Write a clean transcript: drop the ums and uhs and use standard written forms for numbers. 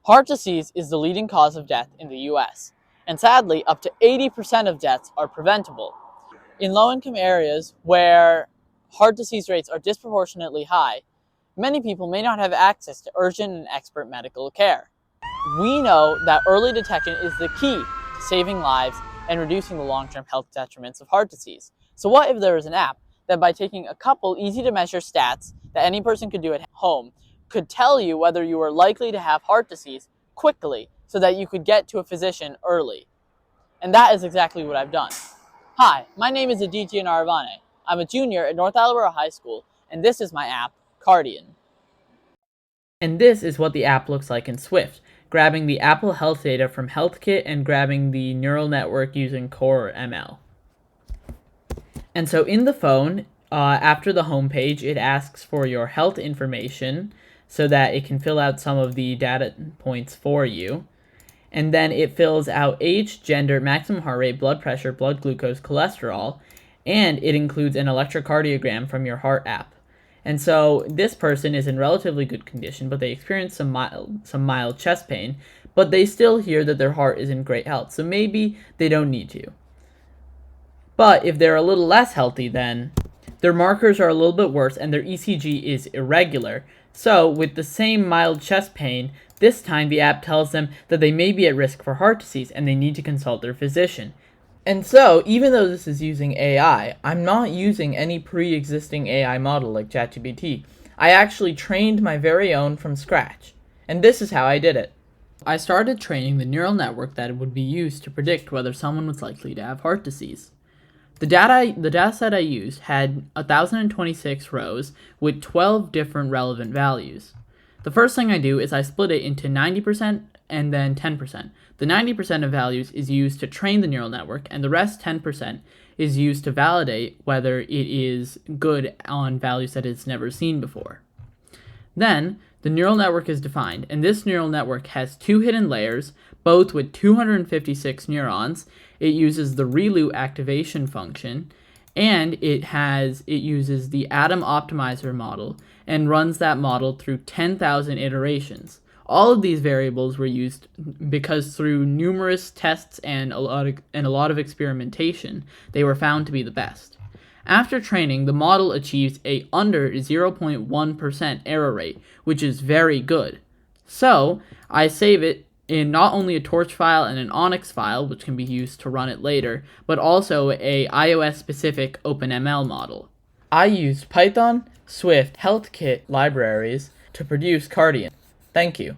Heart disease is the leading cause of death in the US, and sadly, up to 80% of deaths are preventable. In low-income areas where heart disease rates are disproportionately high, many people may not have access to urgent and expert medical care. We know that early detection is the key to saving lives and reducing the long-term health detriments of heart disease. So what if there was an app that, by taking a couple easy-to-measure stats that any person could do at home, could tell you whether you were likely to have heart disease quickly so that you could get to a physician early? And that is exactly what I've done. Hi, my name is Aditya Naravane. I'm a junior at North Attleboro High School, and this is my app, Cardian. And this is what the app looks like in Swift, grabbing the Apple Health data from Healthkit and grabbing the neural network using CoreML. And so in the phone, after the home page, it asks for your health information so that it can fill out some of the data points for you. And then it fills out age, gender, maximum heart rate, blood pressure, blood glucose, cholesterol, and it includes an electrocardiogram from your heart app. And so this person is in relatively good condition, but they experience some mild chest pain, but they still hear that their heart is in great health, so maybe they don't need to. But if they're a little less healthy, then their markers are a little bit worse and their ECG is irregular. So with the same mild chest pain, this time the app tells them that they may be at risk for heart disease and they need to consult their physician. And so, even though this is using AI, I'm not using any pre-existing AI model like ChatGPT. I actually trained my very own from scratch. And this is how I did it. I started training the neural network that would be used to predict whether someone was likely to have heart disease. The dataset I used had 1,026 rows with 12 different relevant values. The first thing I do is I split it into 90% and then 10%. The 90% of values is used to train the neural network, and the rest 10% is used to validate whether it is good on values that it's never seen before. Then, the neural network is defined, and this neural network has two hidden layers, both with 256 neurons. It uses the ReLU activation function, and it uses the Atom Optimizer model and runs that model through 10,000 iterations. All of these variables were used because through numerous tests and a lot of experimentation, they were found to be the best. After training, the model achieves a under 0.1% error rate, which is very good. So, I save it in not only a torch file and an Onyx file, which can be used to run it later, but also a iOS-specific OpenML model. I used Python, Swift, Healthkit libraries to produce Cardian. Thank you.